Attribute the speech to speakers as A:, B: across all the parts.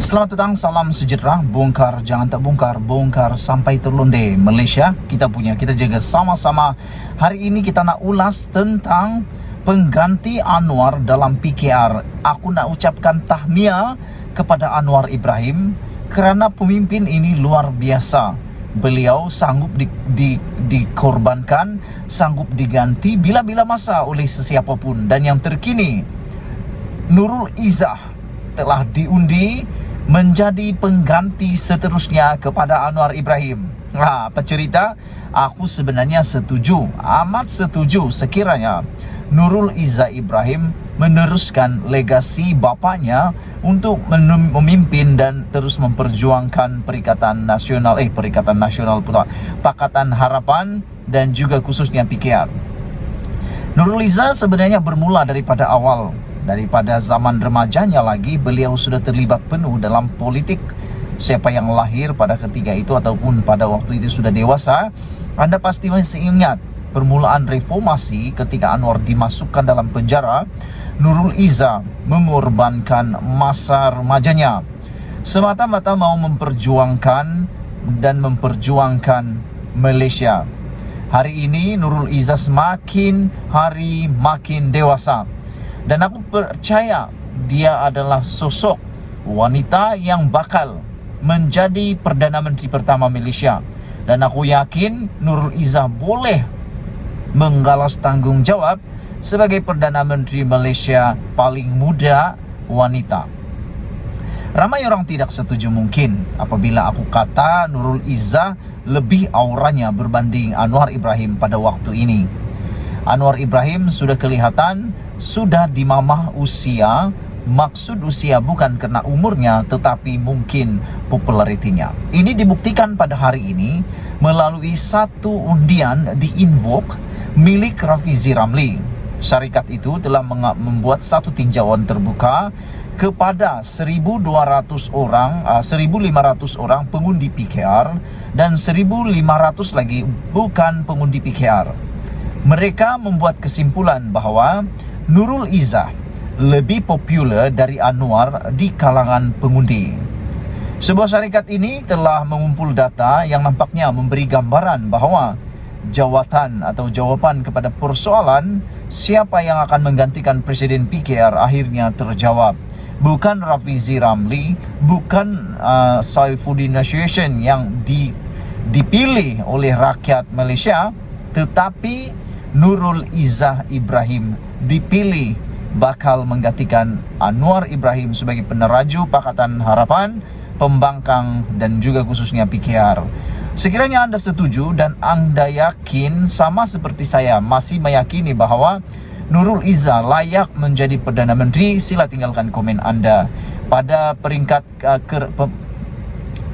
A: Selamat datang, salam sejahtera. Bongkar jangan tak bongkar, bongkar sampai terlonde. Malaysia kita punya, kita jaga sama-sama. Hari ini kita nak ulas tentang pengganti Anwar dalam PKR. Aku nak ucapkan tahniah kepada Anwar Ibrahim kerana pemimpin ini luar biasa. Beliau sanggup dikorbankan, sanggup diganti bila-bila masa oleh sesiapa pun. Dan yang terkini, Nurul Izzah telah diundi menjadi pengganti seterusnya kepada Anwar Ibrahim. Apa cerita? Aku sebenarnya setuju, amat setuju sekiranya Nurul Izzah Ibrahim meneruskan legasi bapaknya untuk memimpin dan terus memperjuangkan Pakatan Harapan dan juga khususnya PKR. Nurul Izzah sebenarnya bermula daripada awal. Daripada zaman remajanya lagi, beliau sudah terlibat penuh dalam politik. Siapa yang lahir pada ketika itu ataupun pada waktu itu sudah dewasa, Anda pasti masih ingat permulaan reformasi ketika Anwar dimasukkan dalam penjara. Nurul Izzah mengorbankan masa remajanya semata-mata mau memperjuangkan dan memperjuangkan Malaysia. Hari ini Nurul Izzah semakin hari makin dewasa. Dan aku percaya dia adalah sosok wanita yang bakal menjadi Perdana Menteri pertama Malaysia. Dan aku yakin Nurul Izzah boleh menggalas tanggungjawab sebagai Perdana Menteri Malaysia paling muda wanita. Ramai orang tidak setuju mungkin apabila aku kata Nurul Izzah lebih auranya berbanding Anwar Ibrahim pada waktu ini. Anwar Ibrahim sudah kelihatan sudah di mamah usia. Maksud usia bukan karena umurnya, tetapi mungkin popularitinya. Ini dibuktikan pada hari ini melalui satu undian di Invoke milik Rafizi Ramli. Syarikat itu telah membuat satu tinjauan terbuka kepada 1.500 orang pengundi PKR dan 1.500 lagi bukan pengundi PKR. Mereka membuat kesimpulan bahawa Nurul Izzah lebih popular dari Anwar di kalangan pengundi. Sebuah syarikat ini telah mengumpul data yang nampaknya memberi gambaran bahawa jawatan atau jawapan kepada persoalan siapa yang akan menggantikan Presiden PKR akhirnya terjawab. Bukan Rafizi Ramli, bukan Saifuddin Nasution yang dipilih oleh rakyat Malaysia, tetapi Nurul Izzah Ibrahim dipilih bakal menggantikan Anwar Ibrahim sebagai peneraju Pakatan Harapan, pembangkang dan juga khususnya PKR. Sekiranya Anda setuju dan Anda yakin sama seperti saya masih meyakini bahawa Nurul Izzah layak menjadi Perdana Menteri, sila tinggalkan komen Anda. Pada peringkat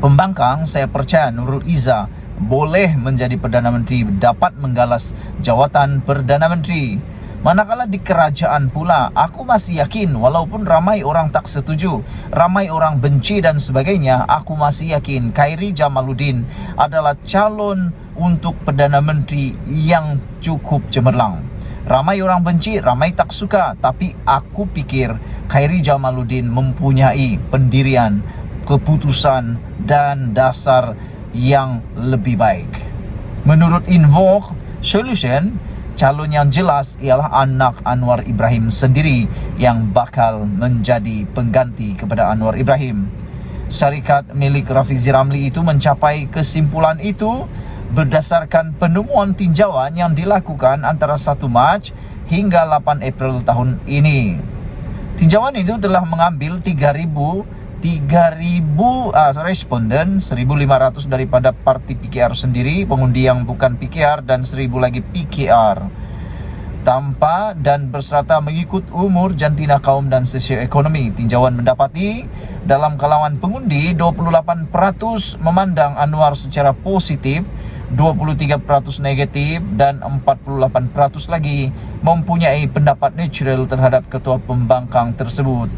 A: pembangkang, saya percaya Nurul Izzah boleh menjadi Perdana Menteri, dapat menggalas jawatan Perdana Menteri. Manakala di kerajaan pula, aku masih yakin walaupun ramai orang tak setuju, ramai orang benci dan sebagainya, aku masih yakin Khairy Jamaluddin adalah calon untuk Perdana Menteri yang cukup cemerlang. Ramai orang benci, ramai tak suka, tapi aku pikir Khairy Jamaluddin mempunyai pendirian, keputusan dan dasar yang lebih baik. Menurut Invoke Solution, calon yang jelas ialah anak Anwar Ibrahim sendiri yang bakal menjadi pengganti kepada Anwar Ibrahim. Syarikat milik Rafizi Ramli itu mencapai kesimpulan itu berdasarkan penemuan tinjauan yang dilakukan antara 1 Mac hingga 8 April tahun ini. Tinjauan itu telah mengambil 3,000 responden, 1.500 daripada parti PKR sendiri, pengundi yang bukan PKR, dan 1.000 lagi PKR tanpa dan berserta mengikut umur, jantina kaum dan sosioekonomi. Tinjauan mendapati dalam kalangan pengundi 28% memandang Anwar secara positif, 23% negatif dan 48% lagi mempunyai pendapat neutral terhadap ketua pembangkang tersebut.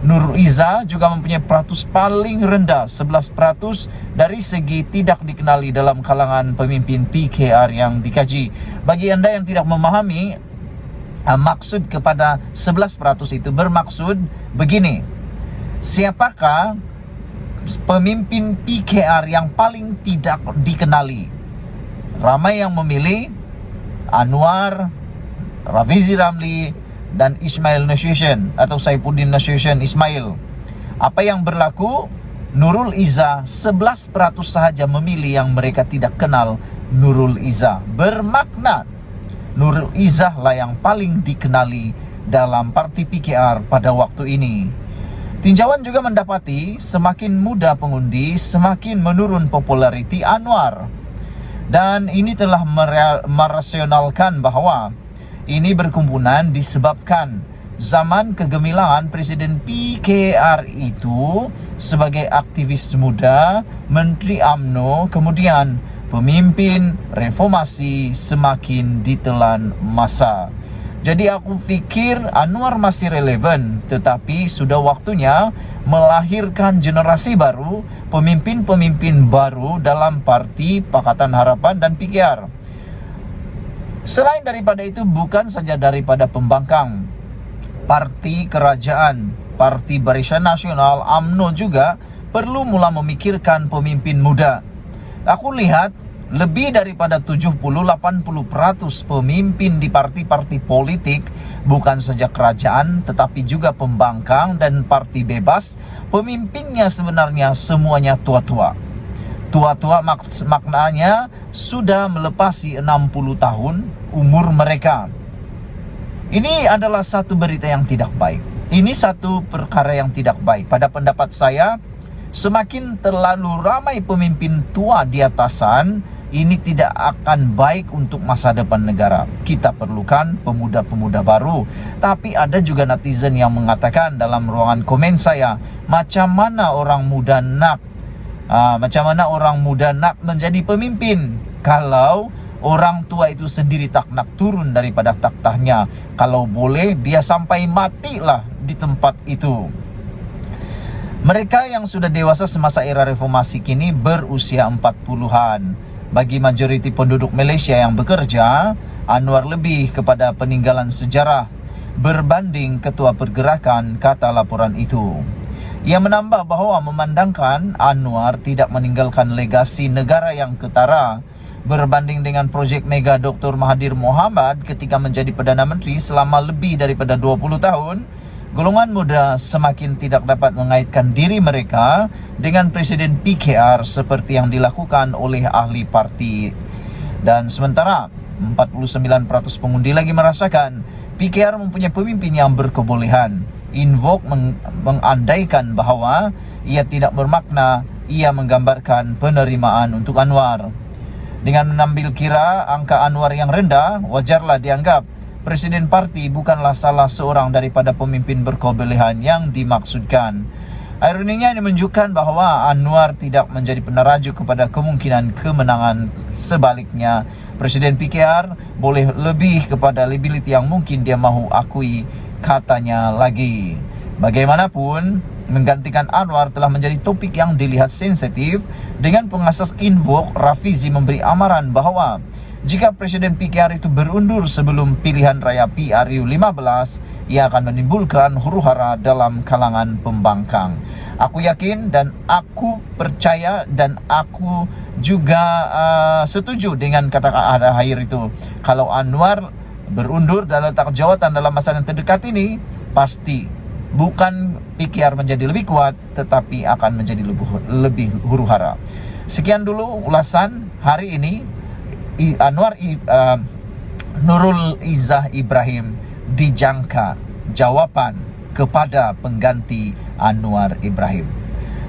A: Nurul Izzah juga mempunyai peratus paling rendah, 11% dari segi tidak dikenali dalam kalangan pemimpin PKR yang dikaji. Bagi anda yang tidak memahami, maksud kepada 11% itu bermaksud begini: siapakah pemimpin PKR yang paling tidak dikenali. Ramai yang memilih Anwar, Rafizi Ramli, dan Ismail Nasution atau Saifuddin Nasution Ismail. Apa yang berlaku? Nurul Izzah 11% sahaja memilih yang mereka tidak kenal Nurul Izzah. Bermakna Nurul Izzah lah yang paling dikenali dalam parti PKR pada waktu ini. Tinjauan juga mendapati semakin muda pengundi, semakin menurun populariti Anwar. Dan ini telah merasionalkan bahwa ini berkumpulan disebabkan zaman kegemilangan Presiden PKR itu sebagai aktivis muda, Menteri UMNO, kemudian pemimpin reformasi semakin ditelan masa. Jadi aku fikir Anwar masih relevan, tetapi sudah waktunya melahirkan generasi baru, pemimpin-pemimpin baru dalam parti Pakatan Harapan dan PKR. Selain daripada itu, bukan saja daripada pembangkang parti kerajaan, Parti Barisan Nasional, UMNO juga perlu mula memikirkan pemimpin muda. Aku lihat lebih daripada 70-80% pemimpin di parti-parti politik, bukan saja kerajaan tetapi juga pembangkang dan parti bebas, pemimpinnya sebenarnya semuanya tua-tua. Tua-tua maknanya sudah melepasi 60 tahun umur mereka. Ini adalah satu berita yang tidak baik. Ini satu perkara yang tidak baik. Pada pendapat saya, semakin terlalu ramai pemimpin tua di atasan, ini tidak akan baik untuk masa depan negara. Kita perlukan pemuda-pemuda baru. Tapi ada juga netizen yang mengatakan dalam ruangan komen saya, macam mana orang muda nak menjadi pemimpin kalau orang tua itu sendiri tak nak turun daripada taktahnya. Kalau boleh dia sampai matilah di tempat itu. Mereka yang sudah dewasa semasa era reformasi kini berusia 40-an. Bagi majoriti penduduk Malaysia yang bekerja, Anwar lebih kepada peninggalan sejarah berbanding ketua pergerakan, kata laporan itu. Ia menambah bahawa memandangkan Anwar tidak meninggalkan legasi negara yang ketara berbanding dengan projek mega Dr. Mahathir Mohamad ketika menjadi Perdana Menteri selama lebih daripada 20 tahun. Golongan muda semakin tidak dapat mengaitkan diri mereka dengan Presiden PKR seperti yang dilakukan oleh ahli parti. Dan sementara 49% pengundi lagi merasakan PKR mempunyai pemimpin yang berkebolehan. Invoke mengandaikan bahawa ia tidak bermakna, ia menggambarkan penerimaan untuk Anwar. Dengan menambil kira angka Anwar yang rendah, wajarlah dianggap Presiden parti bukanlah salah seorang daripada pemimpin berkebolehan yang dimaksudkan. Ironinya ini menunjukkan bahawa Anwar tidak menjadi penerajuk kepada kemungkinan kemenangan. Sebaliknya, Presiden PKR boleh lebih kepada liability yang mungkin dia mahu akui, katanya lagi. Bagaimanapun, menggantikan Anwar telah menjadi topik yang dilihat sensitif dengan pengasas Invoke Rafizi memberi amaran bahawa jika Presiden PKR itu berundur sebelum pilihan raya PRU 15, ia akan menimbulkan huru-hara dalam kalangan pembangkang. Aku yakin dan aku percaya dan aku juga setuju dengan kata-kata akhir itu. Kalau Anwar berundur dan letak jawatan dalam masa yang terdekat ini, pasti bukan PKR menjadi lebih kuat, tetapi akan menjadi lebih huru-hara. Sekian dulu ulasan hari ini. Nurul Izzah Ibrahim dijangka jawapan kepada pengganti Anwar Ibrahim.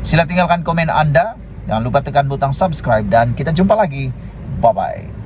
A: Sila tinggalkan komen anda, jangan lupa tekan butang subscribe dan kita jumpa lagi. Bye bye.